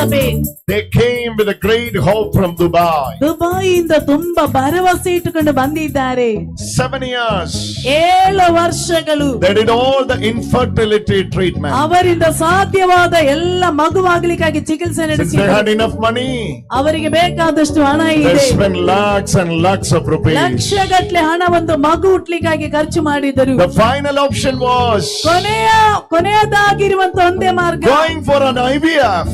Elizabeth. They came with a great hope from Dubai. ದುಬೈಯಿಂದ ತುಂಬಾ ಭರವಸೆ ಇಟ್ಟುಕೊಂಡು ಬಂದಿದ್ದಾರೆ. 7 years. 7 ವರ್ಷಗಳು. They did all the infertility treatment. ಅವರಿಂದ ಸಾಧ್ಯವಾದ ಎಲ್ಲ ಮಗುವಾಗಲಿಕ್ಕಾಗಿ ಚಿಕಿತ್ಸೆ Since they had enough money, ಅವರಿಗೆ ಬೇಕಾದಷ್ಟು ಹಣ they ಇದೆ. spent lakhs and lakhs of rupees. ಲಕ್ಷಗಟ್ಟಲೆ ಹಣ ಒಂದು ಮಗು ಹುಟ್ಲಿಕ್ಕಾಗಿ ಖರ್ಚು ಮಾಡಿದರು. The final option was ಕೊನೆಯದಾಗಿರುವಂತ ಒಂದೇ ಮಾರ್ಗ going for an IVF.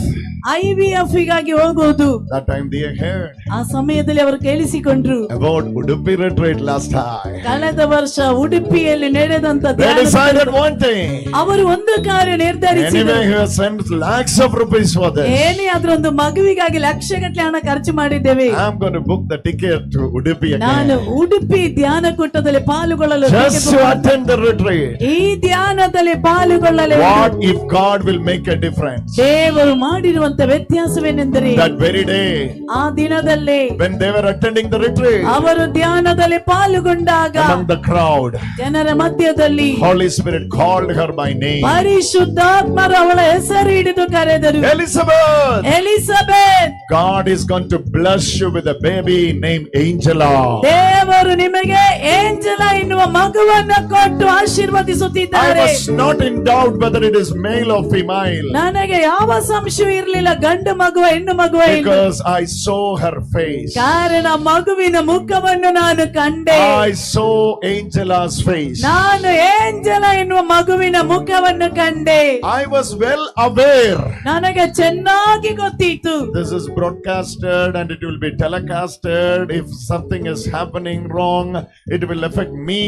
IVF ಗಾಗಿ ಹೋಗುವುದು. That time they heard ಆ ಸಮಯದಲ್ಲಿ ಅವರು ಕೇಳಿಸಿಕೊಂಡ್ರು about Udupi retreat last time. ಕಳೆದ ವರ್ಷ ಉಡುಪಿಯಲ್ಲಿ ನಡೆದಂತ They decided one thing. ಅವರು ಒಂದು ಕಾರ್ಯ ನಿರ್ಧರಿಸಿದರು. Anyway, he has sent lakhs of rupees for this. ಏನೇ ಆದ್ರೂ ಒಂದು ಮಗುವಿಗಾಗಿ ಲಕ್ಷಗಟ್ಟಲೆ ಹಣ ಖರ್ಚು ಮಾಡಿದ್ದೇವೆ. I'm going to book the ticket to Udupi ನಾನು again. ಉಡುಪಿ ಧ್ಯಾನಕೂಟದಲ್ಲಿ ಪಾಲ್ಗೊಳ್ಳಲು Just to attend the retreat. ಈ ಧ್ಯಾನದಲ್ಲಿ ಪಾಲ್ಗೊಳ್ಳಲು What if God will make a difference? ದೇವರು ಮಾಡಿರುವಂತ ವ್ಯತ್ಯಾಸವೇನೆಂದರೆ That very day, ಆ ದಿನದಲ್ಲಿ when they were attending the retreat, ಅವರು ಧ್ಯಾನದಲ್ಲಿ ಪಾಲ್ಗೊಂಡಾಗ among the crowd, ಜನರ ಮಧ್ಯದಲ್ಲಿ Holy Spirit called her by name. ಪರಿಶುದ್ಧಾತ್ಮರು ಅವಳ ಹೆಸರು ಹಿಡಿದು ಕರೆದರು. Elizabeth, Elizabeth, God is going to bless you with a baby named Angela. ದೇವರು ನಿಮಗೆ ಏಂಜೆಲಾ ಎನ್ನುವ ಮಗುವನ್ನು ಕೊಟ್ಟು I ಆಶೀರ್ವದಿಸುತ್ತಿದ್ದಾರೆ. was not in doubt whether it is male or female, ನನಗೆ ಯಾವ ಸಂಶಯ ಇರಲಿಲ್ಲ ಗಂಡು ಮಗುವ ಹೆಣ್ಣು ಮಗುವ ಎಂದು. because I saw her face. ಕಾರಣ ಮಗುವಿನ ಮುಖವನ್ನು ನಾನು ಕಂಡೆ. I saw Angela's face. ನಾನು ಏಂಜೆಲಾ ಎನ್ನುವ ಮಗುವಿನ ಮುಖವನ್ನು ಕಂಡೆ. I was well aware. ನನಗೆ ಚೆನ್ನಾಗಿ ಗೊತ್ತಿತ್ತು. This is broadcasted and it will be telecasted. If something is happening wrong, it will affect me,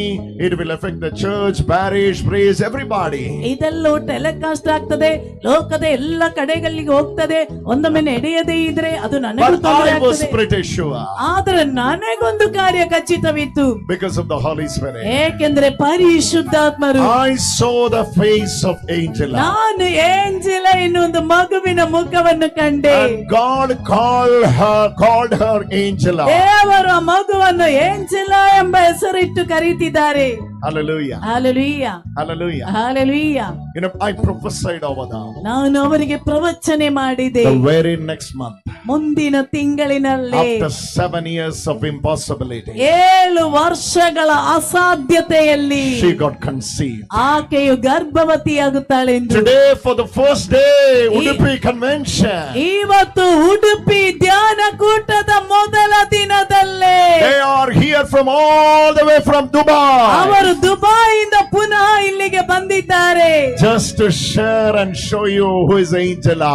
it will affect the church, parish, priest, everybody. ಇದೆಲ್ಲೂ telecast ಆಗ್ತದೆ, ಲೋಕದ ಎಲ್ಲ ಕಡೆಗಳಿಗೆ ಹೋಗ್ತದೆ. ಒಂದೊಮ್ಮೆ ನಡೆಯದೇ ಇದ್ರೆ ಅದು ನನಗೂ But ತೊಂದರೆ I was ಆಗ್ತದೆ. pretty sure, ಆದ್ರೆ ನನಗೊಂದು ಕಾರ್ಯ ಖಚಿತವಿತ್ತು. because of the Holy Spirit. ಏಕೆಂದ್ರೆ ಪರಿಶುದ್ಧಾತ್ಮರು I saw the face of Angela. ನಾನು ಏಂಜೆಲಾ ಎನ್ನುವ ಒಂದು ಮಗುವಿನ ಮುಖವನ್ನು ಕಂಡೆ. And God called her Angela. ದೇವರು ಆ ಮಗುವನ್ನು ಏಂಜೆಲಾ ಎಂಬ ಹೆಸರಿಟ್ಟು ಕರೀತಿದ್ದಾರೆ. Hallelujah. Hallelujah, Hallelujah. Hallelujah. You know, I prophesied over them. ನಾನು ಅವರಿಗೆ ಪ್ರವಚನೆ ಮಾಡಿದೆ. The very next month, ಮುಂದಿನ ತಿಂಗಳಿನಲ್ಲಿ after 7 years of impossibility, 7 ವರ್ಷಗಳ ಅಸಾಧ್ಯತೆಯಲ್ಲಿ she got conceived. ಆಕೆಯು ಗರ್ಭವತಿಯಾಗುತ್ತಾಳೆ ಎಂದು. Today, for the first day, Udupi convention, ಇವತ್ತು ಉಡುಪಿ ಧ್ಯಾನಕೂಟದ ಮೊದಲ ದಿನದಲ್ಲೇ they are here from all the way from Dubai, ಅವರು ದುಬೈಯಿಂದ ಪುನಃ ಇಲ್ಲಿಗೆ ಬಂದಿದ್ದಾರೆ. just to share and show you who is Angela.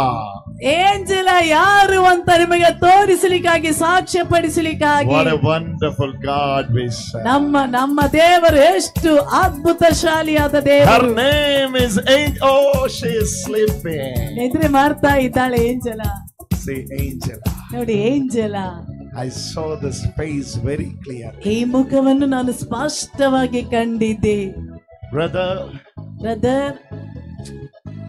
Angela ಯಾರು ಅಂತ ನಿಮಗೆ ತೋರಿಸಲಿಕ್ಕಾಗಿ, ಸಾಕ್ಷ್ಯ ಪಡಿಸಲಿಕ್ಕಾಗಿ. What a wonderful God we serve. ನಮ್ಮ ದೇವರು ಎಷ್ಟು ಅದ್ಭುತಶಾಲಿಯಾದ Her ದೇವರು. name is Angela. Oh, she is sleeping. ನಿದ್ರೆ ಮಾಡ್ತಾ ಇದ್ದಾಳೆ ಏಂಜೆಲಾ. See, Angela. ನೋಡಿ Angela, I saw this face very clearly. ಈ ಮುಖವನ್ನು ನಾನು ಸ್ಪಷ್ಟವಾಗಿ ಕಂಡಿದ್ದೆ. Brother, brother,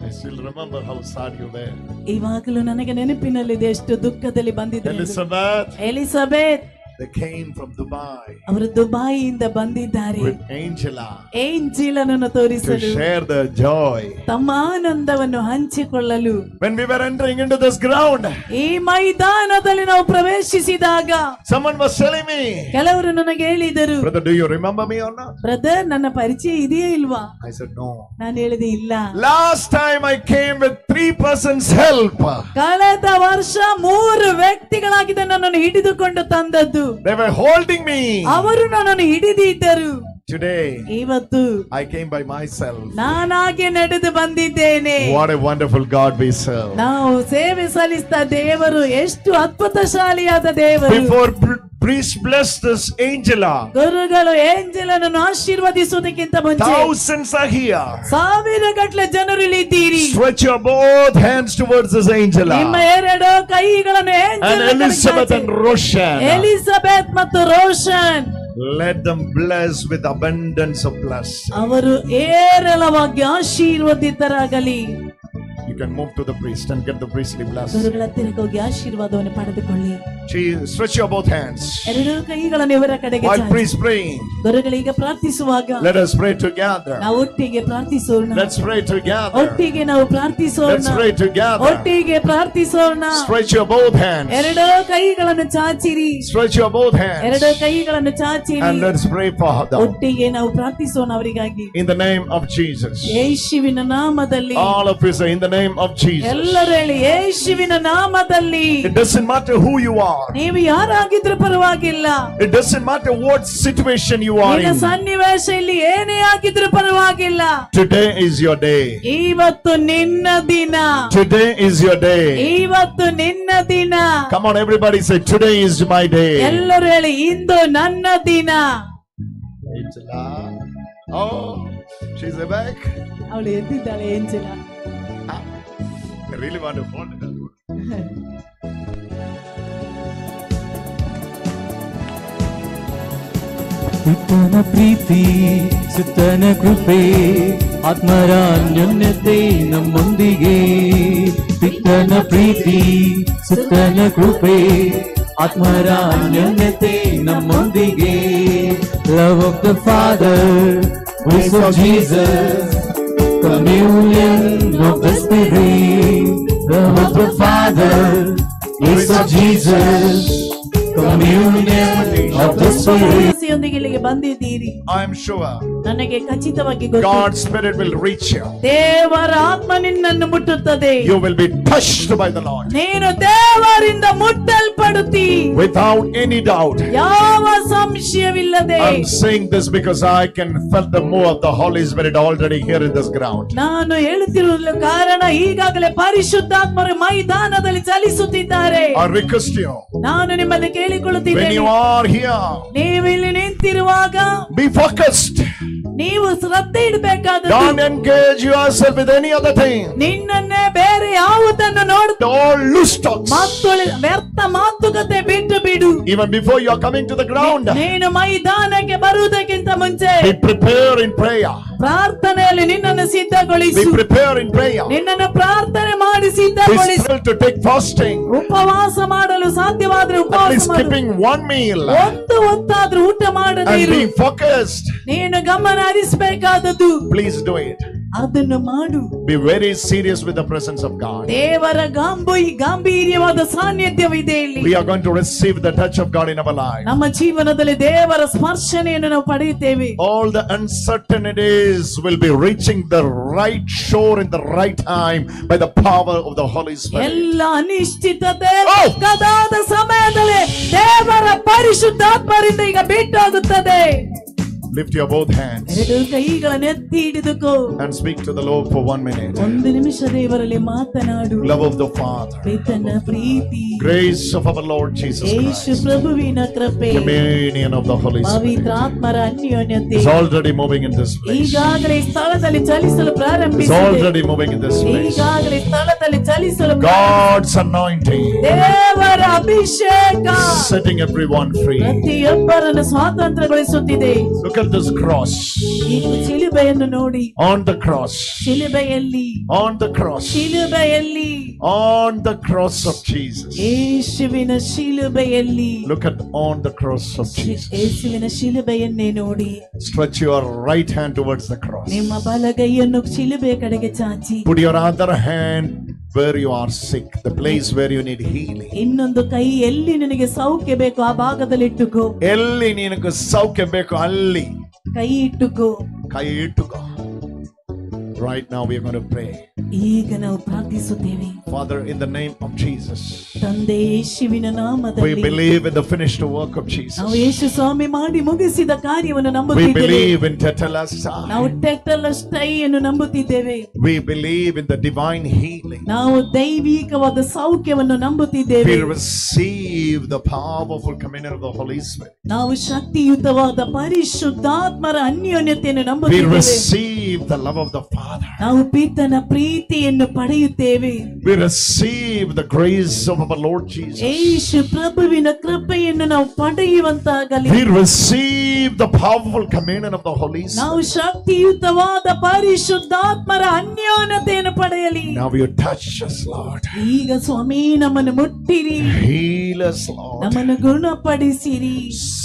I still remember how sad you were. ಇವಾಗಲೂ ನನಗೆ ನೆನಪಿನಲ್ಲಿದೆ ಎಷ್ಟು ದುಃಖದಲ್ಲಿ ಬಂದಿದ್ದೆ. Elizabeth, Elizabeth, they came from Dubai ಅವರು ದುಬೈಯಿಂದ ಬಂದಿದ್ದಾರೆ. with Angela ಏಂಜೆಲನನ್ನು to ತೋರಿಸಲು, share their joy. ತಮ್ಮ ಆನಂದವನ್ನು ಹಂಚಿಕೊಳ್ಳಲು. When we were entering into this ground, ಈ ಮೈದಾನದಲ್ಲಿ ನಾವು ಪ್ರವೇಶಿಸಿದಾಗ someone was telling me, ಕೆಲವರು ನನಗೆ ಹೇಳಿದರು, brother, do you remember me or not? Brother ನನ್ನ ಪರಿಚಯ ಇದೆಯೇ ಇಲ್ವಾ? I said, no. ನಾನು ಹೇಳಿದೆ ಇಲ್ಲ. Last time I came with 3 persons help. ಕಳೆದ ವರ್ಷ 3 ವ್ಯಕ್ತಿಗಳಾಗಿದ್ದ ನನ್ನನ್ನು ಹಿಡಿದುಕೊಂಡು ತಂದದ್ದು. They were holding me. ಅವರು ನನ್ನನ್ನು ಹಿಡಿದಿದ್ದರು. Today, ಇವತ್ತು I came by myself. ನಾನಾಗೆ ನಡೆದು ಬಂದಿದ್ದೇನೆ. What a wonderful God we serve. ನಾವು ಸೇವೆ ಸಲ್ಲಿಸಿದ ದೇವರು ಎಷ್ಟು ಅದ್ಭುತಶಾಲಿಯಾದ ದೇವರು. Before priest blessed this Angela, ಗುರುಗಳು ಏಂಜೆಲನನ್ನು ಆಶೀರ್ವದಿಸುವುದಕ್ಕಿಂತ ಮುಂಚೆ thousands are here. 1000 ಗಟ್ಟಲೆ ಜನರು ಇಲ್ಲಿದ್ದೀರಿ. Stretch your both hands towards this Angela ನಿಮ್ಮ 2 ಕೈಗಳನ್ನು and Elizabeth and Roshan. Elizabeth ಮತ್ತು Roshan, Let them bless with abundance of blessing. ಅವರು ಏರಳವಾಗಿ ಆಶೀರ್ವದಿತರಾಗಲಿ. You can move to the priest and get the priestly blessing. ಗುರುಗಳ ಹತ್ತಿರಕ್ಕೆ ಹೋಗಿ ಆಶೀರ್ವಾದವನ್ನು ಪಡೆದುಕೊಳ್ಳಿ. Stretch your both hands. ಎರಡೂ ಕೈಗಳನ್ನು ಇವರ ಕಡೆಗೆ While ಚಾಚಿ. priest praying, ಗುರುಗಳೀಗ ಪ್ರಾರ್ಥಿಸುವಾಗ let us pray together. ನಾವು ಒಟ್ಟಿಗೆ ಪ್ರಾರ್ಥಿಸೋಣ. Let's pray together. ಒಟ್ಟಿಗೆ ನಾವು ಪ್ರಾರ್ಥಿಸೋಣ. Let's pray together. ಒಟ್ಟಿಗೆ ಪ್ರಾರ್ಥಿಸೋಣ. Stretch your both hands. ಎರಡೂ ಕೈಗಳನ್ನು ಚಾಚಿರಿ. Stretch your both hands. ಎರಡೂ ಕೈಗಳನ್ನು ಚಾಚಿರಿ. And let's pray for them. ಒಟ್ಟಿಗೆ ನಾವು ಪ್ರಾರ್ಥಿಸೋಣ ಅವರಿಗಾಗಿ. In the name of Jesus. ಯೇಸುವಿನ ನಾಮದಲ್ಲಿ. All of you say in the name of Jesus. ಎಲ್ಲರೂ ಹೇಳಿ ಯೇಸುವಿನ ನಾಮದಲ್ಲಿ. It doesn't matter who you are. ನೀವು ಯಾರಾಗಿದ್ರೂ ಪರವಾಗಿಲ್ಲ. It doesn't matter what situation you are ನಿನ್ನ in. ಸನ್ನಿವೇಶ ಇಲ್ಲಿ ಏನೇ ಆಗಿದ್ರೂ ಪರವಾಗಿಲ್ಲ. Today is your day. ಇವತ್ತು ನಿನ್ನ ದಿನ. Today is your day. ಇವತ್ತು ನಿನ್ನ ದಿನ. Come on, everybody say today is my day. ಎಲ್ಲರೂ ಹೇಳಿ ಇಂದು ನನ್ನ ದಿನ. Oh, she's back. ಅವಳು ಎದ್ದಿದ್ದಾಳೆ ಏಂಜಲ. I really want to hold it. ಪಿತನ ಪ್ರೀತಿ ಸುತನ ಕೃಪೆ ಆತ್ಮರ ಅನ್ಯೋನ್ಯತೆ ನಮ್ಮೊಂದಿಗೆ. ಪಿತನ ಪ್ರೀತಿ ಸುತನ ಕೃಪೆ ಆತ್ಮರ ಅನ್ಯೋನ್ಯತೆ ನಮ್ಮೊಂದಿಗೆ. Love of the Father, grace of Jesus, communion of the Spirit. Love of the Father, grace of Jesus, communion of the Spirit. ಯೊಂದಿಗೆ ಇಲ್ಲಿಗೆ ಬಂದಿದ್ದೀರಿ. I am sure ನನಗೆ ಖಚಿತವಾಗಿ ಗೊತ್ತು. God's Spirit will reach you. ದೇವರ ಆತ್ಮ ನಿನ್ನನ್ನು ಮುಟ್ಟುತ್ತದೆ. You will be touched by the Lord. ನೀನು ದೇವರಿಂದ ಮುಟ್ಟಲ್ಪಡುತ್ತಿ. Without any doubt. ಯಾವ ಸಂಶಯವಿಲ್ಲದೆ. I'm saying this because I can feel the move of the Holy Spirit already here in this ground. ನಾನು ಹೇಳುತ್ತಿರುವ ಕಾರಣ ಈಗಾಗಲೇ ಪರಿಶುದ್ಧಾತ್ಮರು ಮೈದಾನದಲ್ಲಿ ಚಲಿಸುತ್ತಿದ್ದಾರೆ. I request you. ನಾನು ನಿಮ್ಮಲ್ಲಿ When ಕೇಳಿಕೊಳ್ಳುತ್ತಿದ್ದೇನೆ. you are here, ನೀವು ಇಲ್ಲಿ ನಿಂತಿರುವಾಗ be focused. ನೀವು ಶ್ರದ್ಧೆ ಇಡಬೇಕಾದದ್ದು. Don't engage yourself with any other thing. ನಿನ್ನನ್ನೇ ಬೇರೆ ಯಾವುದನ್ನು ನೋಡುತ್ತ All loose talks. ವ್ಯರ್ಥ ಮಾತುಕತೆ ಬಿಟ್ಟು ಬಿಡು. Even before you are coming to the ground, ನೀನು ಮೈದಾನಕ್ಕೆ ಬರುವುದಕ್ಕಿಂತ ಮುಂಚೆ be prepared in prayer. ಪ್ರಾರ್ಥನೆಯಲ್ಲಿ ನಿನ್ನನ್ನು ಸಿದ್ಧಗೊಳಿಸು. Be prepared in prayer. ನಿನ್ನನ್ನು ಪ್ರಾರ್ಥನೆ ಮಾಡಿ Be ಸಿದ್ಧಗೊಳಿಸು. still to take fasting. ಉಪವಾಸ ಮಾಡಲು ಸಾಧ್ಯವಾದ್ರೆ At ಉಪವಾಸ least ಮಾಡು. skipping one meal. ಒಂದು ಹೊತ್ತಾದ್ರೂ ಊಟ ಮಾಡದೇ And ಇರು. being focused. ನೀನು ಗಮನ ಹರಿಸಬೇಕಾದದ್ದು Please do it. ಅದನ್ನು ಮಾಡು. Be very serious with the presence of God. ದೇವರ ಗಾಂಭೀರ್ಯವಾದ ಸಾನ್ನಿಧ್ಯವಿದೆ ಇಲ್ಲಿ. We are going to receive the touch of God in our life. ನಮ್ಮ ಜೀವನದಲ್ಲಿ ದೇವರ ಸ್ಪರ್ಶನೆಯನ್ನು ನಾವು ಪಡೆಯುತ್ತೇವೆ. All the uncertainties will be reaching the right shore in the right time by the power of the Holy Spirit. ಎಲ್ಲ ಅನಿಶ್ಚಿತತೆ ಕದಾದ ಸಮಯದಲ್ಲಿ ದೇವರ ಪರಿಶುದ್ಧಾತ್ಮರಿಂದ ಈಗ ಬಿಟ್ಟೋಗುತ್ತದೆ. Lift your both hands ಎರಡು ಕೈಗಳನ್ನು ಎತ್ತಿ ಹಿಡಿದುಕೋ. and speak to the Lord for 1 minute. ಒಂದು ನಿಮಿಷ ದೇವರಲ್ಲಿ ಮಾತನಾಡು. Love of the Father, ಪಿತನ Preethi, grace of our Lord Jesus Yesu Christ, ಪ್ರಭುವಿನ ಕೃಪೆ, communion of the Holy Spirit ಪವಿತ್ರಾತ್ಮರ ಅನ್ಯೋನ್ಯತೆ is already moving in this place. ಈಗಾಗಲೇ ಸ್ಥಳದಲ್ಲಿ ಚಲಿಸಲು Is ಪ್ರಾರಂಭಿಸಿದೆ. already moving in this place. ಈಗಾಗಲೇ ಸ್ಥಳದಲ್ಲಿ ಚಲಿಸಲು God's anointing ದೇವರ ಅಭಿಷೇಕ setting everyone free. ಪ್ರತಿಯೊಬ್ಬರನ್ನು ಸ್ವಾತಂತ್ರ್ಯಗೊಳಿಸುತ್ತಿದೆ. Look at this cross. ಈ ಶಿಲುಬೆಯನ್ನು ನೋಡಿ. On the cross. ಶಿಲುಬೆಯಲ್ಲಿ, On the cross. ಶಿಲುಬೆಯಲ್ಲಿ, On the cross of Jesus. ಯೇಸುವಿನ ಶಿಲುಬೆಯಲ್ಲಿ. Look at on the cross of Jesus. ಯೇಸುವಿನ ಶಿಲುಬೆಯನ್ನೇ ನೋಡಿ. Stretch your right hand towards the cross. ನಿಮ್ಮ ಬಲಗೈಯನ್ನು ಶಿಲುಬೆಯ ಕಡೆಗೆ ಚಾಚಿ. Put your other hand where you are sick, the place where you need healing. ಇನ್ನೊಂದು ಕೈ ಎಲ್ಲಿ ನಿನಗೆ ಸೌಖ್ಯ ಬೇಕು ಆ ಭಾಗದಲ್ಲಿ ಇಟ್ಟುಕೋ. ಎಲ್ಲಿ ನಿನಗೆ ಸೌಖ್ಯ ಬೇಕು ಅಲ್ಲಿ ಕೈ ಇಟ್ಟುಕೋ. ಕೈ ಇಟ್ಟುಕೋ. Right now we are going to pray. ಈಗ ನಾವು ಪ್ರಾರ್ಥಿಸುತ್ತೇವೆ. Father, in the name of Jesus, ತಂದೆ ಯೇಸುವಿನ we ನಾಮದಲ್ಲಿ believe in the finished work of Jesus. ನಾವು ಯೇಸು ಸ್ವಾಮಿ ಮಾಡಿ ಮುಗಿಸಿದ ಕಾರ್ಯವನ್ನು We ನಂಬುತ್ತಿದ್ದೇವೆ. believe in Tetelestai. ನಾವು ಟೆಟಲಸ್ಟೈಯನ್ನು ನಂಬುತ್ತಿದ್ದೇವೆ. We believe in the divine healing. ನಾವು ದೈವಿಕವಾದ ಸೌಖ್ಯವನ್ನು ನಂಬುತ್ತಿದ್ದೇವೆ. We receive the powerful communion of the Holy Spirit. ನಾವು ಶಕ್ತಿಯುತವಾದ ಪರಿಶುದ್ಧಾತ್ಮರ ಅನ್ಯೋನ್ಯತೆಯನ್ನು We ನಂಬುತ್ತಿದ್ದೇವೆ. receive the love of the Father. ನಾವು ಪಿತನ ಪ್ರೀತಿ ಪ್ರೀತಿಯನ್ನು ಪಡೆಯುತ್ತೇವೆ. We receive the grace of our Lord Jesus. ಯೇಸು ಪ್ರಭುವಿನ ಕೃಪೆಯನ್ನು ನಾವು ಪಡೆಯುವಂತಾಗಲಿ. We receive the powerful communion of the Holy Spirit. ನಾವು ಶಕ್ತಿಯುತವಾದ ಪರಿಶುದ್ಧಾತ್ಮರ ಅನ್ಯೋನ್ಯತೆಯನ್ನು ಪಡೆಯಲಿ. Now you touch us, Lord. ಈಗ ಸ್ವಾಮಿ ನಮ್ಮನ್ನು ಮುಟ್ಟಿರಿ, Heal us, Lord. ನಮ್ಮನ್ನು ಗುಣಪಡಿಸಿರಿ.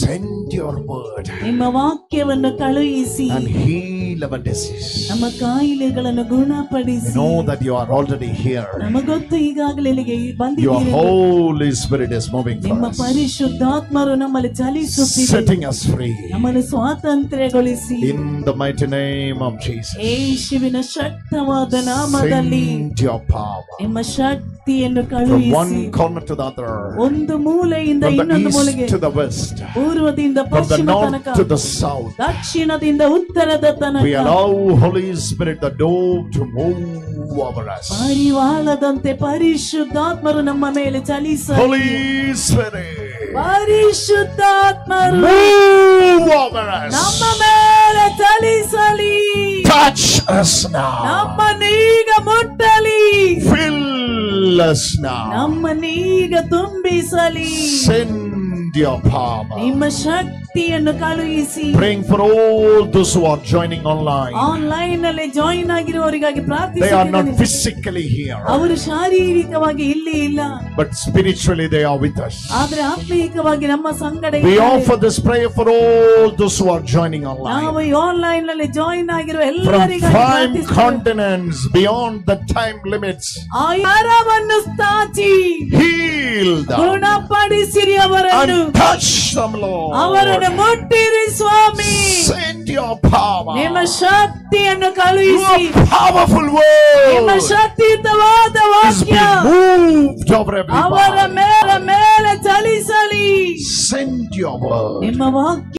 Send your word ನಿಮ್ಮ ವಾಕ್ಯವನ್ನು ಕಳುಹಿಸಿ and heal our disease. ನಮ್ಮ ಕಾಯಿಲೆಗಳನ್ನು We ಗುಣಪಡಿಸಿ. know that you are already here. ನಮಗೊತ್ತು ಈಗಾಗಲೇ ಇಲ್ಲಿಗೆ Your ಬಂದಿದ್ದೀರಿ. Holy Spirit is moving for ನಿಮ್ಮ us, ಪರಿಶುದ್ಧಾತ್ಮರು ನಮ್ಮಲ್ಲಿ ಚಲಿಸುತ್ತಿದೆ, setting us free. ನಮ್ಮನ್ನು ಸ್ವಾತಂತ್ರ್ಯಗೊಳಿಸಿ. In the mighty name of Jesus. ಯೇಸುವಿನ ಶಕ್ತವಾದ ನಾಮದಲ್ಲಿ Send your power ನಿಮ್ಮ ಶಕ್ತಿಯನ್ನು from ಕಳುಹಿಸಿ. one corner to the other, ಒಂದು ಮೂಲೆಯಿಂದ from the ಇನ್ನೊಂದು east ಮೂಲೆಗೆ, to the west, ಪೂರ್ವದಿಂದ from the ಪಶ್ಚಿಮ north ತನಕ, to the south. ದಕ್ಷಿಣದಿಂದ ಉತ್ತರದ We ತನಕ allow Holy Spirit the dove to move over us. ಪರಿವಾಳದಂತೆ ಪರಿಶುದ್ಧಾತ್ಮರು ನಮ್ಮ ಮೇಲೆ ಚಲಿಸಲಿ. Holy Spirit, ಪರಿಶುದ್ಧಾತ್ಮರು move over us. ನಮ್ಮ ಮೇಲೆ ಚಲಿಸಲಿ. Touch us now. ನಮ್ಮನ್ನೀಗ ಮುಟ್ಟಲಿ, Fill us now. ನಮ್ಮನ್ನೀಗ ತುಂಬಿಸಲಿ. Send your power. ನಿಮ್ಮ ಶಕ್ತಿಯನ್ನು ಕಳುಹಿಸಿ. Praying for all those who are joining online. Online ನಲ್ಲಿ join ಆಗಿರುವವರಿಗಾಗಿ They are not ಪ್ರಾರ್ಥಿಸುತ್ತೇನೆ. physically here, ಅವರು ಶಾರೀರಿಕವಾಗಿ ಇಲ್ಲಿ ಇಲ್ಲ, but spiritually they are with us. ಆದ್ರೆ ಆತ್ಮೀಕವಾಗಿ ನಮ್ಮ ಸಂಗಡ We ಇದ್ದಾರೆ. offer this prayer for all those who are joining online. ನಾವು ಈ ಆನ್ಲೈನ್ ನಲ್ಲಿ ಜಾಯಿನ್ ಆಗಿರುವ From ಎಲ್ಲರಿಗಾಗಿ 5 ಪ್ರಾರ್ಥಿಸುತ್ತೇವೆ. continents beyond the time limits. ಆ ಯಾರವನ್ನು ಸ್ಥಾಚಿ Heal them ಗುಣಪಡಿಸಿರಿ ಅವರನ್ನು, and touch them, Lord. ಅವರನ್ನು ಮುಟ್ಟಿರಿ ಸ್ವಾಮಿ. Send your power. ನಿಮ್ಮ ಶಕ್ತಿಯನ್ನು ಕಳುಹಿಸಿ. Your powerful ನಿಮ್ಮ word ಶಕ್ತಿಯುತವಾದ is ವಾಕ್ಯ being moved over ಅವರ everybody. ಮೇಲೆ ಚಲಿಸಲಿ. Send your word. ನಿಮ್ಮ ವಾಕ್ಯ